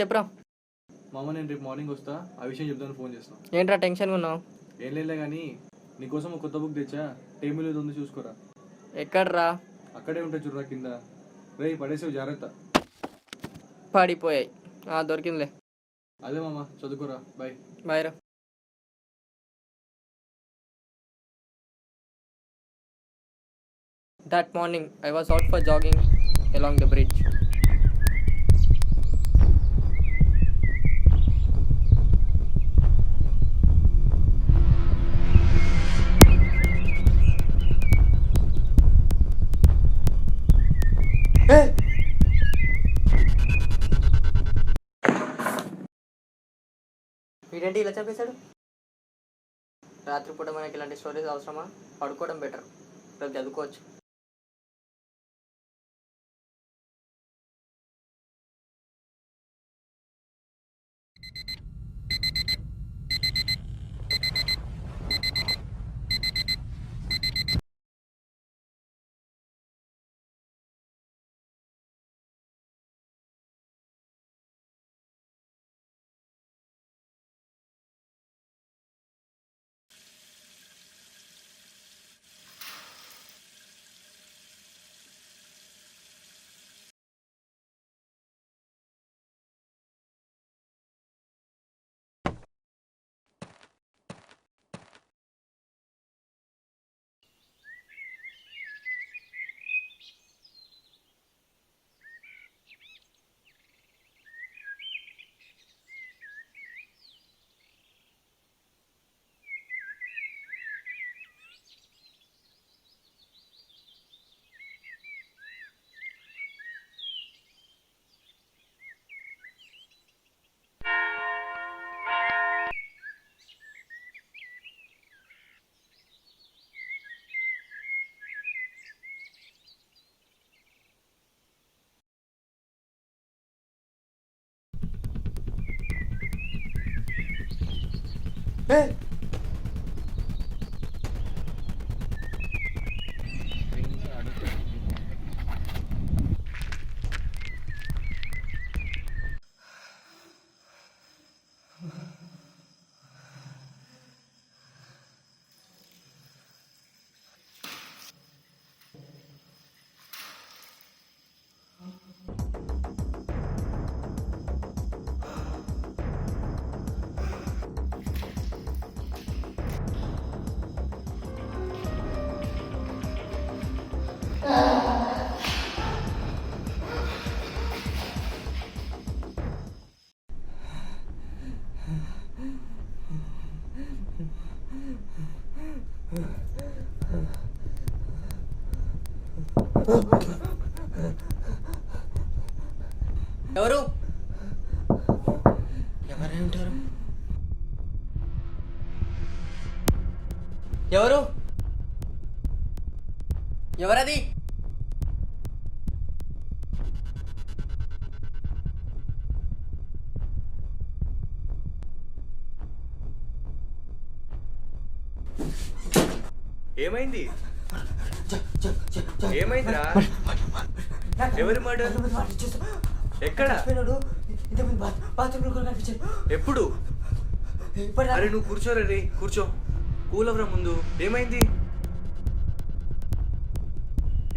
చెప్పరా. మామ నేను రేపు మార్నింగ్ వస్తా, ఆ విషయం చెప్తాను ఫోన్ చేస్తాను. ఏంట్రా టెన్షన్గా ఉన్నావు? ఏం లేదులే కానీ నీకోసం ఒక కొత్త బుక్ తెచ్చా, టేబుల్ మీద ఉంది చూసుకోరా. ఎక్కడ్రా? అక్కడే ఉంటా చూడరా కింద. రే పడేసేవు జాగ్రత్త. పడిపోయాయి. దొరికిందిలే. అదే మామ చదువుకోరా, బాయ్. బాయ్ రా. That morning, I was out for jogging along the bridge. వీడేంటి ఇలా చంపేశాడు? రాత్రిపూట మనకి ఇలాంటి స్టోరీస్ అవసరమా? పడుకోవడం బెటర్, రేపు చదువుకోవచ్చు. ఎవరు? ఎవరై ఉంటారు? ఎవరు? ఎవరది? ఏమైంది? ఏమైందిరా? ఎవరి మర్డర్? ఎక్కడ? ఎప్పుడు? అరే నువ్వు కూర్చోరా రే, కూర్చో. కూల్ అవరా ముందు. ఏమైంది?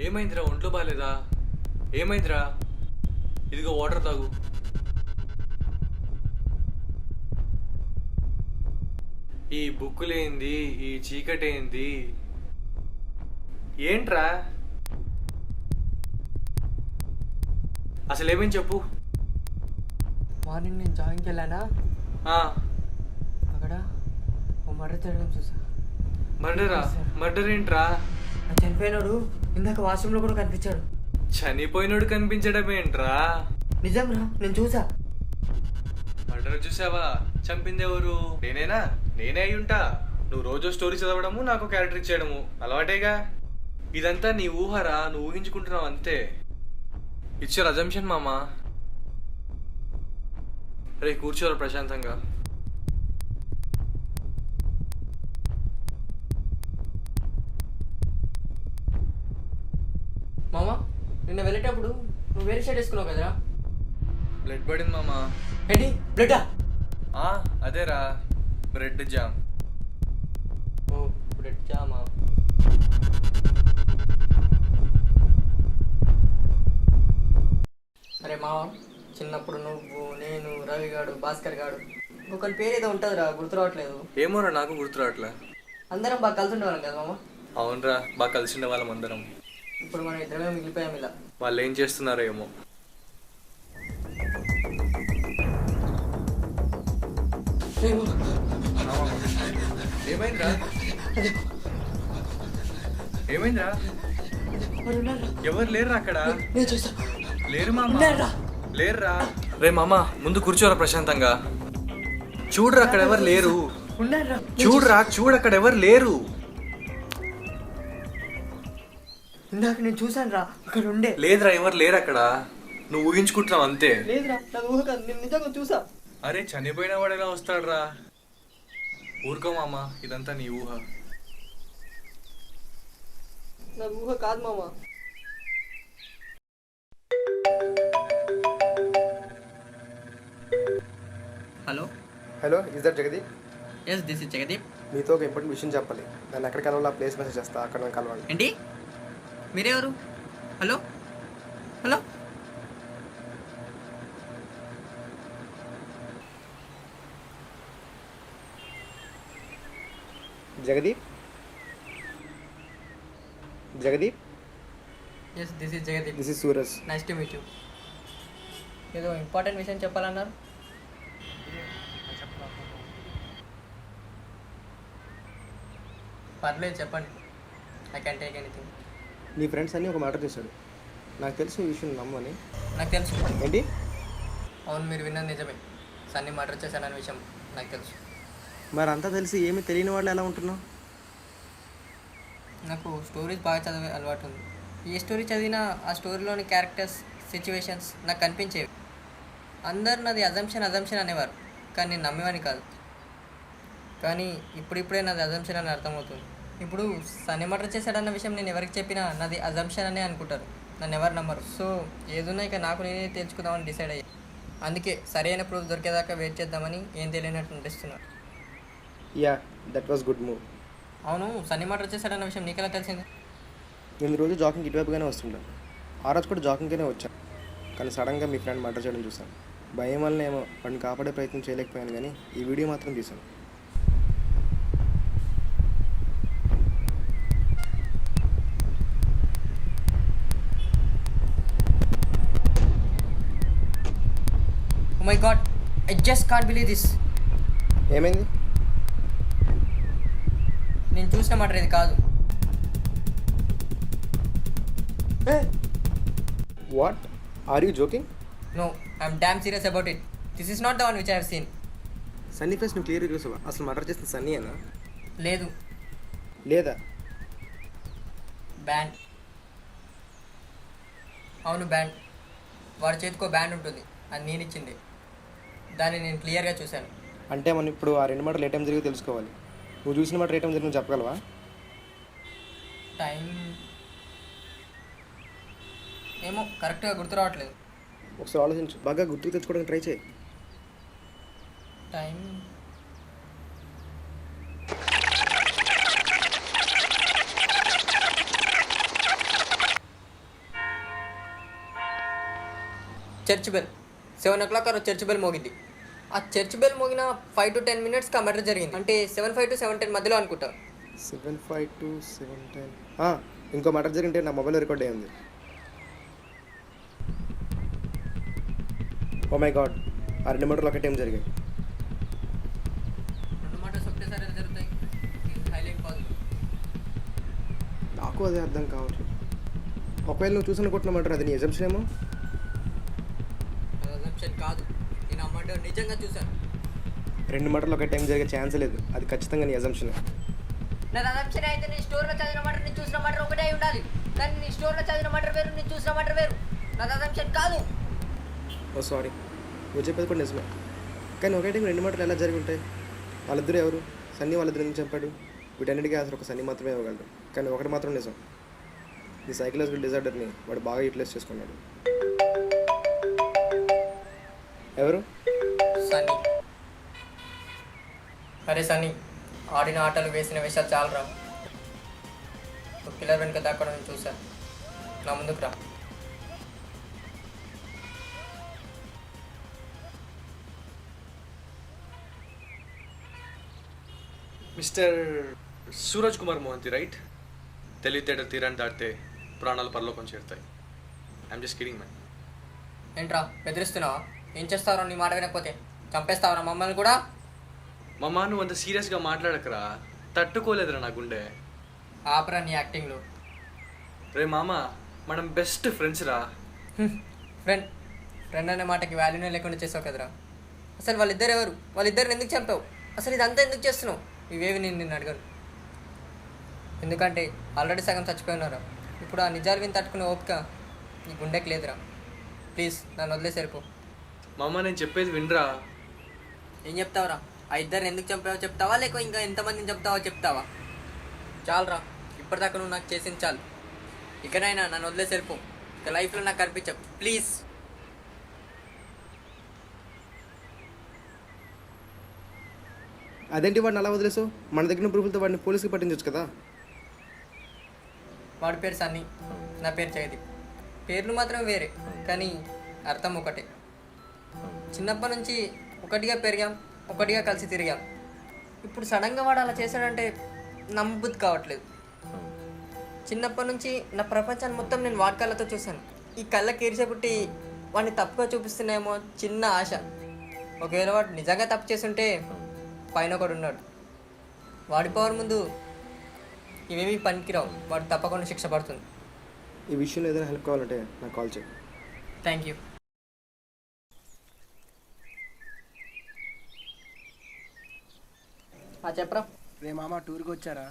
ఏమైందిరా? ఒంట్లో బాగాలేదా? ఏమైందిరా? ఇదిగో వాటర్ తాగు. ఈ బుక్కులేంది, ఈ చీకటేంది, ఏంట్రా అసలు ఏమేం చెప్పు. మార్నింగ్ నేను జాగింగ్కి వెళ్ళానా, అక్కడ ఓ మర్డర్ జరగడం చూసా. మర్డరా? మర్డర్ ఏంట్రా? చనిపోయినాడు ఇందాక వాష్రూమ్లో కూడా కనిపించాడు. చనిపోయినోడు కనిపించడం ఏంట్రా? నిజం రా, నేను చూసా. మర్డర్ చూసావా? చంపింది ఎవరు? నేనేనా? నేనే అయి ఉంటా. నువ్వు రోజు స్టోరీ చదవడము, నాకు క్యారెక్టర్ ఇచ్చేయడము అలవాటేగా. ఇదంతా నీ ఊహరా, నువ్వు ఊహించుకుంటున్నావు అంతే. ఇట్స్ యువర్ అజంప్షన్ మామా. రే కూర్చోరా ప్రశాంతంగా. మామ, నిన్న వెళ్ళేటప్పుడు నువ్వు వేరే షర్ట్ వేసుకున్నావు కదరా? బ్లడ్ పడింది మామ. ఏంటి బ్లడా? అదేరా బ్రెడ్ జామ్. ఓ బ్రెడ్ జామా? అరే మావా, చిన్నప్పుడు నువ్వు, నేను, రవి గాడు, భాస్కర్ గాడు, ఇంకొకరి పేరు ఏదో ఉంటుందిరా, గుర్తు రావట్లేదు. ఏమోరా నాకు గుర్తురాట్లే. అందరం బాగా కలిసి ఉండేవాళ్ళం కదా మామ. అవునరా, బాగా కలిసి ఉండే వాళ్ళం అందరం. ఇప్పుడు మనం ఇద్దరమే మిగిలిపోయాం ఇలా. వాళ్ళు ఏం చేస్తున్నారో ఏమో. ఏమైందిరా? ఏమైందిరా? ఎవరు లేరురా అక్కడ? లేరు మామ, లేరురా. రే మామ, ముందు కూర్చోరా ప్రశాంతంగా. చూడరా అక్కడ ఎవరు లేరు. చూడరా, చూడు అక్కడ ఎవరు లేరు. ఇందాక నేను చూసాను రా, అక్కడ ఉండే. లేదురా, ఎవరు లేరు అక్కడ. నువ్వు ఊహించుకుంటున్నావు అంతే. లేదురా, నా ఊహ కాదు, నేను నిజంగా చూసా. అరే చనిపోయిన వాడు ఎలా వస్తాడురా? ఊరుకో మామ, ఇదంతా నీ ఊహ. నా ఊహ కాదు మామ. Hello hello, is that Jagdeep? Yes, this is Jagdeep. మీతో ఒక ఇంపార్టెంట్ విషయం చెప్పాలి. దాన్ని ఎక్కడ కలవాలో ఆ ప్లేస్ మెసేజ్ చేస్తా, అక్కడ నన్ను కలవండి. ఏంటి? మీరెవరు? Hello hello. Jagdeep? Jagdeep? Yes, this is Jagdeep. This is Suraj. Nice to meet you. ఏదో ఇంపార్టెంట్ విషయం చెప్పాలన్నారు. పర్లేదు చెప్పండి, ఐ క్యాన్ టేక్ ఎనీథింగ్. నీ ఫ్రెండ్స్ అన్నీ ఒక మ్యాటర్ చేశాడు. నాకు తెలిసి ఈ విషయం నమ్మని. నాకు తెలుసు. ఏంటి? అవును, మీరు విన్నది నిజమే. సన్నీ మర్డర్ చేశాడన్న విషయం నాకు తెలుసు. మరి అంతా తెలిసి ఏమీ తెలియని వాళ్ళు ఎలా ఉంటున్నావు? నాకు స్టోరీస్ బాగా చదివే అలవాటు ఉంది. ఏ స్టోరీ చదివినా ఆ స్టోరీలోని క్యారెక్టర్స్, సిచ్యువేషన్స్ నాకు కనిపించేవి. అందరు నాది అజంప్షన్ అనేవారు, కానీ నేను నమ్మేవాని కాదు. కానీ ఇప్పుడిప్పుడే నాది అజంప్షన్ అని అర్థమవుతుంది. ఇప్పుడు సన్నీ మర్డర్ చేశాడన్న విషయం నేను ఎవరికి చెప్పినా నాది అజంప్షన్ అనే అనుకుంటారు, నన్ను ఎవరు నమ్మరు. సో ఏదున్నా ఇక నాకు నేనే తెలుసుకుందామని డిసైడ్ అయ్యా. అందుకే సరైన ప్రూఫ్ దొరికేదాకా వెయిట్ చేద్దామని ఏం తెలియనట్టు నటిస్తున్నాను. Yeah, that was good move. అవును, సన్నీ మర్డర్ చేశాడన్న విషయం నీకెలా తెలిసింది? నేను రోజు జాకింగ్ ఇటువైపుగానే వస్తుంటాను. ఆ రోజు కూడా జాకింగ్గానే వచ్చాను, కానీ సడన్గా మీ ఫ్రెండ్ మర్డర్ చేయడం చూశాను. భయం వల్ల ఏమో వాడిని కాపాడే ప్రయత్నం చేయలేకపోయాను, కానీ ఈ వీడియో మాత్రం తీశాను. Oh my god, I just can't believe this. ఏమైంది? నేను చూసిన మర్డర్ ఇది కాదు. What? Are you joking? No, I'm damn serious about it. This is not the one which I have seen. Sunny face నువ్వు క్లియర్గా చూసావా? అసలు మర్డర్ చేసిన సన్నీ అనా? లేదు, లేదా? బ్యాండ్. అవును, బ్యాండ్. వాడి చేతికో బ్యాండ్ ఉంటుంది, అది నేను ఇచ్చింది. దాన్ని నేను క్లియర్గా చూశాను. అంటే మనం ఇప్పుడు ఆ రెండు మర్డర్లు ఏ టైం జరిగి తెలుసుకోవాలి. నువ్వు చూసిన మర్డర్ ఏ టైం జరిగి చెప్పగలవా? టైం ఏమో కరెక్ట్గా గుర్తు రావట్లేదు. ఒకసారి ఆలోచించు, బాగా గుర్తుకు తెచ్చుకోవడానికి ట్రై చేయి. టైం చర్చ్ బెల్ 7 o'clock ఆ రోజు చర్చ్ బెల్ మోగింది. ఆ చర్చ్ బెల్ మోగిన 5 to 10 minutes ఆ మర్డర్ జరిగింది. అంటే 7:05 to 7:10 మధ్యలో అనుకుంటా. 7:05 to 7:10. ఇంకో మర్డర్ జరిగింటే నా మొబైల్లో రికార్డ్ అయ్యింది. ఓ మై గాడ్, ఆ రెండు మర్డర్లు ఒక టైం జరిగాయి. రెండు మర్డర్స్ ఒకటేసారి ఎలా జరుగుతాయి? Highlight possible. నాకు అదే అర్థం కావట్లేదు. ఒకవేళ నువ్వు చూసిన కొట్టిన మర్డర్ అది నీ ఎజంప్షన్ ఏమో. అజంప్షన్ కాదు, నేను ఆ మర్డర్ నిజంగా చూశాను. రెండు మర్డర్లు ఒక టైం జరిగే ఛాన్స్ లేదు, అది ఖచ్చితంగా నీ ఎజంప్షన్. నా అజంప్షన్ అయితే నీ స్టోర్లో చదివిన మర్డర్ నేను చూసిన మర్డర్ ఒకటే అయి ఉండాలి. కానీ నీ స్టోర్లో చదివిన మర్డర్ వేరు, నేను చూసిన మర్డర్ వేరు. నా అజంప్షన్ కాదు. ఓ సారీ, నువ్వు చెప్పేది కూడా నిజమే. కానీ ఒకే టైం రెండు మర్డర్లు ఎలా జరిగి ఉంటాయి? వాళ్ళిద్దరు ఎవరు? సన్నీ వాళ్ళిద్దరు ఎందుకు చెప్పాడు? వీటన్నిటికీ అసలు ఒక సన్నీ మాత్రమే ఇవ్వగలడు. కానీ ఒకటి మాత్రం నిజం, ఈ సైకలాజికల్ డిజార్డర్ని వాడు బాగా యూటిలైజ్ చేసుకున్నాడు. ఎవరు? సన్నీ. అరే సన్నీ, ఆడిన ఆటలు వేసిన వేషాలు చాలరా. పిల్లర్ వెనుక దాక్కడం నేను చూశాను. నా ముందుకు రా. Mister Suraj Kumar Mohanty right? తెలివితేటలు తీరాన్ని దాటితే ప్రాణాలు పరలోకం చేరుతాయి. I'm just kidding man. ఏంట్రా బెదిరిస్తున్నావా? ఏం చేస్తావురా? నీ మాట వినకపోతే చంపేస్తావురా మమ్మల్ని కూడా? మామ నువ్వు అంత సీరియస్గా మాట్లాడకరా, తట్టుకోలేదురా నా గుండె. ఆపరా నీ యాక్టింగ్లో. రే మామ, మనం బెస్ట్ ఫ్రెండ్స్ రా. ఫ్రెండ్ ఫ్రెండ్ అనే మాటకి వాల్యూనే లేకుండా చేసావు కదరా. అసలు వాళ్ళిద్దరు ఎవరు? వాళ్ళిద్దరిని ఎందుకు చంపావు? అసలు ఇదంతా ఎందుకు చేస్తున్నావు? ఇవేవి నేను నిన్ను అడగను. ఎందుకంటే ఆల్రెడీ సగం చచ్చిపోయినారా. ఇప్పుడు ఆ నిజాలు విని తట్టుకునే ఓపిక నీ గుండెకి లేదురా. ప్లీజ్ నన్ను వదిలే సరిపో. మామ నేను చెప్పేది వినరా. ఏం చెప్తావురా? ఆ ఇద్దరిని ఎందుకు చంపావో చెప్తావా, లేక ఇంకా ఎంతమందిని చెప్తావో చెప్తావా? చాలురా, ఇప్పటిదాకా నువ్వు నాకు చేసింది చాలు. ఇకనైనా నన్ను వదిలే సరిపో. ఇక లైఫ్లో నాకు కనిపించవు ప్లీజ్. అదేంటి వాడిని అలా వదిలేసావు? మన దగ్గర ప్రూఫ్లతో వాడిని పోలీసుకి పట్టించవచ్చు కదా. వాడి పేరు సన్నీ, నా పేరు జగదీప్. పేర్లు మాత్రం వేరే, కానీ అర్థం ఒకటే. చిన్నప్పటి నుంచి ఒకటిగా పెరిగాం, ఒకటిగా కలిసి తిరిగాం. ఇప్పుడు సడన్గా వాడు అలా చేశాడంటే నమ్మబుద్ధి కావట్లేదు. చిన్నప్పటి నుంచి నా ప్రపంచాన్ని మొత్తం నేను వాడి కళ్ళతో చూశాను. ఈ కళ్ళకి ఈర్చబుట్టి వాడిని తప్పుగా చూపిస్తున్నాయేమో చిన్న ఆశ. ఒకవేళ వాడు నిజంగా తప్పు చేస్తుంటే పైన ఒకడు ఉన్నాడు. వాడి పవర్ ముందు ఇవేవి పనికిరావు. వాడు తప్పకుండా శిక్ష పడుతుంది. ఈ విషయంలో ఏదైనా హెల్ప్ కావాలంటే నాకు కాల్ చేయి. Thank you. చెప్పరా. రే మామ టూర్కి వచ్చారా?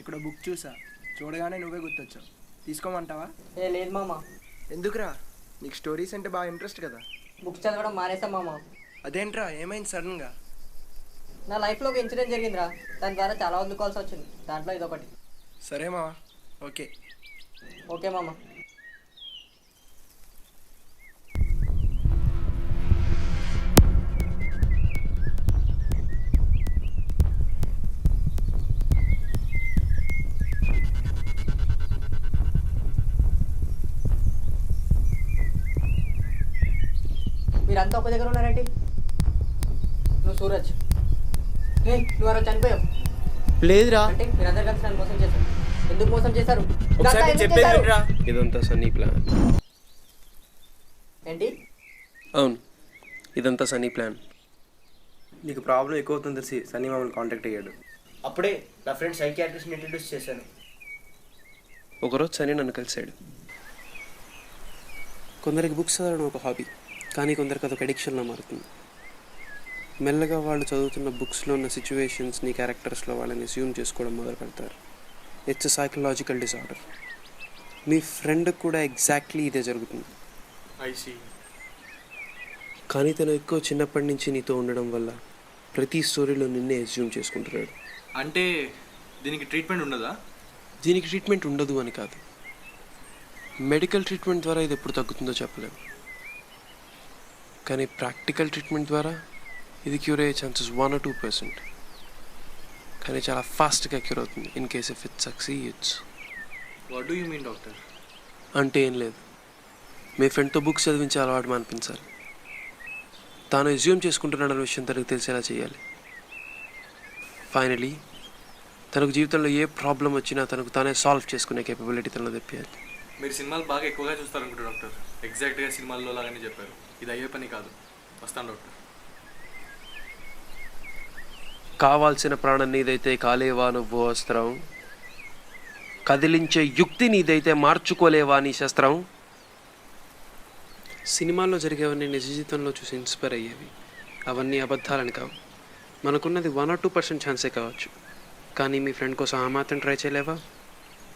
ఇక్కడ బుక్ చూసా, చూడగానే నువ్వే గుర్తొచ్చావు. తీసుకోమంటావా? ఏ లేదు మామ, ఎందుకురా? నీకు స్టోరీస్ అంటే బాగా ఇంట్రెస్ట్ కదా. బుక్స్ చదవడం మానేసా మామ. అదేంట్రా, ఏమైంది సడన్గా? నా లైఫ్లో ఒక ఇన్సిడెంట్ జరిగిందిరా. దాని ద్వారా చాలా వదులుకోవాల్సి వచ్చింది. దాంట్లో ఇదొకటి. సరే మామ, ఓకే. ఓకే మామ. మీరంతా ఒక దగ్గర ఉన్నారేంటి? నువ్వు సూరజ్, నువ్వు ఎవరో చనిపోయావు. లేదురా. అంటే మీరందరూ కలిసి నన్ను మోసం చేశారు. ఎందుకు మోసం చేశారు? ఇదంతా ఎందుకు చేశారు? ఇదంతా సన్నీ ప్లాన్. ఏంటి? అవును, ఇదంతా సన్నీ ప్లాన్. నీకు ప్రాబ్లం ఎక్కువ అవుతుంది తెలిసి సన్నీ మమ్మల్ని కాంటాక్ట్ అయ్యాడు. అప్పుడే నా ఫ్రెండ్ సైకియాట్రిస్ట్ని ఇంట్రడ్యూస్ చేశాను. ఒకరోజు సన్నీ నన్ను కలిశాడు. కొందరికి బుక్స్ చదవడం ఒక హాబీ, కానీ కొందరికి అదొక అడిక్షన్లో మారుతుంది. మెల్లగా వాళ్ళు చదువుతున్న బుక్స్లో ఉన్న సిచ్యువేషన్స్ని, క్యారెక్టర్స్లో వాళ్ళని అస్యూమ్ చేసుకోవడం మొదలు పెడతారు. It's a psychological disorder. మీ ఫ్రెండ్కి కూడా ఎగ్జాక్ట్లీ ఇదే జరుగుతుంది. కానీ తను ఎక్కువ చిన్నప్పటి నుంచి నీతో ఉండడం వల్ల ప్రతి స్టోరీలో నిన్నే అస్యూమ్ చేసుకుంటున్నాడు. అంటే దీనికి ట్రీట్మెంట్ ఉండదా? దీనికి ట్రీట్మెంట్ ఉండదు అని కాదు, మెడికల్ ట్రీట్మెంట్ ద్వారా ఇది ఎప్పుడు తగ్గుతుందో చెప్పలేము. కానీ ప్రాక్టికల్ ట్రీట్మెంట్ ద్వారా ఇది క్యూర్ అయ్యే ఛాన్సెస్ 1 or 2%. కానీ చాలా ఫాస్ట్గా క్యూర్ అవుతుంది in case if it succeeds. What do you mean doctor? అంటే ఏం లేదు, మీ ఫ్రెండ్తో బుక్స్ చదివించే అలవాటు మానిపించాలి. తాను ఎజ్యూమ్ చేసుకుంటున్నాడన్న విషయం తనకు తెలిసేలా చేయాలి. ఫైనలీ తనకు జీవితంలో ఏ ప్రాబ్లం వచ్చినా తనకు తానే సాల్వ్ చేసుకునే కేపబిలిటీ తనలో తెప్పియాలి. మీరు సినిమాలు బాగా ఎక్కువగా చూస్తారనుకుంటారు డాక్టర్. ఎగ్జాక్ట్గా సినిమాల్లో లాగానే చెప్పారు. ఇది అయ్యే పని కాదు. వస్తాను డాక్టర్. కావాల్సిన ప్రాణం నీదైతే కాలేవా నువ్వు అస్త్రం, కదిలించే యుక్తి నీదైతే మార్చుకోలేవా నీ శస్త్రం. సినిమాల్లో జరిగేవన్నీ నిజ జీవితంలో చూసి ఇన్స్పైర్ అయ్యేవి. అవన్నీ అబద్ధాలని కావు. మనకున్నది 1 or 2% ఛాన్సే కావచ్చు. కానీ మీ ఫ్రెండ్ కోసం ఆ మాత్రం ట్రై చేయలేవా?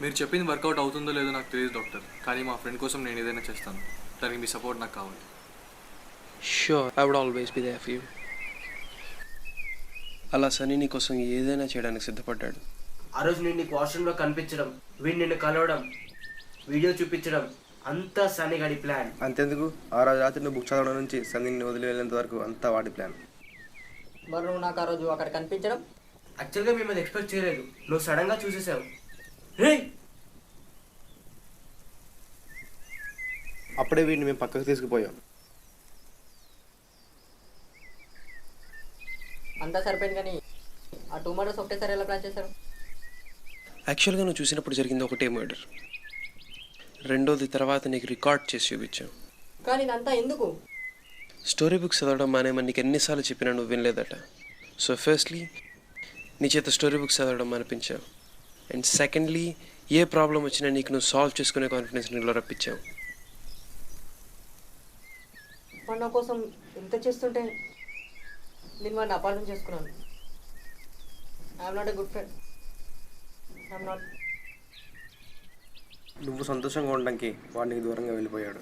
మీరు చెప్పింది వర్కౌట్ అవుతుందో లేదో నాకు తెలియదు డాక్టర్, కానీ మా ఫ్రెండ్ కోసం నేను ఏదైనా చేస్తాను. దానికి మీ సపోర్ట్ నాకు కావాలి. Sure, I would always be there for you. అలా సన్నీ నీ కోసం ఏదైనా చేయడానికి సిద్ధపడ్డాడు. ఆ రోజు నేను నీకు వాష్రూమ్లో కనిపించడం, వీడు నిన్ను కలవడం, వీడియో చూపించడం అంతా సన్నిగడి ప్లాన్. అంతెందుకు ఆ రోజు రాత్రి నువ్వు బుక్ చదవడం నుంచి సన్నీని వదిలి వెళ్ళేంత వరకు అంతా వాడి ప్లాన్. మరి నువ్వు నాకు ఆ రోజు అక్కడ కనిపించడం యాక్చువల్గా మేము అది ఎక్స్పెక్ట్ చేయలేదు, నువ్వు సడన్గా చూసేసావు. రే అప్పుడే వీడిని మేము పక్కకు తీసుకుపోయాం. అంతా సరిపోయింది, కానీ ఆ 2 మర్డర్స్ ఒకటేసారి ఎలా ప్లాన్ చేశారు? యాక్చువల్గా నువ్వు చూసినప్పుడు జరిగింది ఒకటే మర్డర్, రెండోది తర్వాత నీకు రికార్డ్ చేసి చూపించాం. కానీ ఇదంతా ఎందుకు? స్టోరీ బుక్స్ చదవడం మానేమని నీకు ఎన్నిసార్లు చెప్పినా నువ్వు వినలేదట. సో ఫస్ట్లీ నీ చేత స్టోరీ బుక్స్ చదవడం అనిపించావు, అండ్ సెకండ్లీ ఏ ప్రాబ్లం వచ్చినా నీకు నువ్వు సాల్వ్ చేసుకునే కాన్ఫిడెన్స్ నీలో రప్పించావు. వాడు నా కోసం ఇంత చేస్తుంటే నేను వాడిని అపార్థం చేసుకున్నాను. I'm not a good friend. I'm not. నువ్వు సంతోషంగా ఉండడానికి వాడికి దూరంగా వెళ్ళిపోయాడు.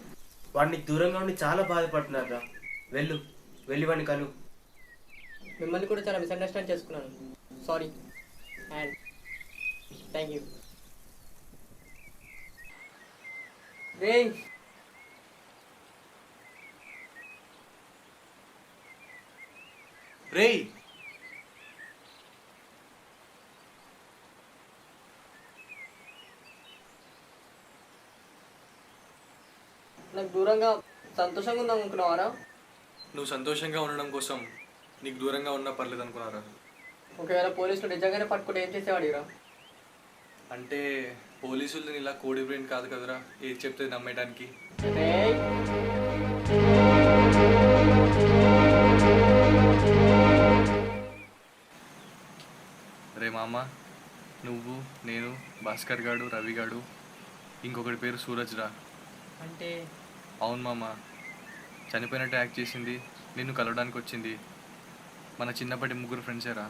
వాడిని దూరంగా ఉండి చాలా బాధపడుతున్నారా. వెళ్ళి వాడిని కలు. మిమ్మల్ని కూడా చాలా మిస్అండర్స్టాండ్ చేసుకున్నాను. Sorry and thank you. రే రేయ్, నాకు దూరంగా సంతోషంగా ఉందాం అనుకున్నావారా? నువ్వు సంతోషంగా ఉండడం కోసం నీకు దూరంగా ఉన్నా పర్లేదు అనుకున్నారా? ఒకవేళ పోలీసులు నిజంగానే పట్టుకుంటే ఏం చేసేవాడిరా? అంటే పోలీసులు ఇలా కోడి బ్రెయిన్ కాదు కదరా, ఏది చెప్తే నమ్మేయడానికి. రేయ్, రే మామ, నువ్వు, నేను, భాస్కర్ గాడు, రవి గాడు, ఇంకొకటి పేరు సూరజ్ రా. అంటే అవును మామ, చనిపోయినట్టు యాక్ట్ చేసింది, నిన్ను కలవడానికి వచ్చింది మన చిన్నప్పటి 3 ఫ్రెండ్సేరా.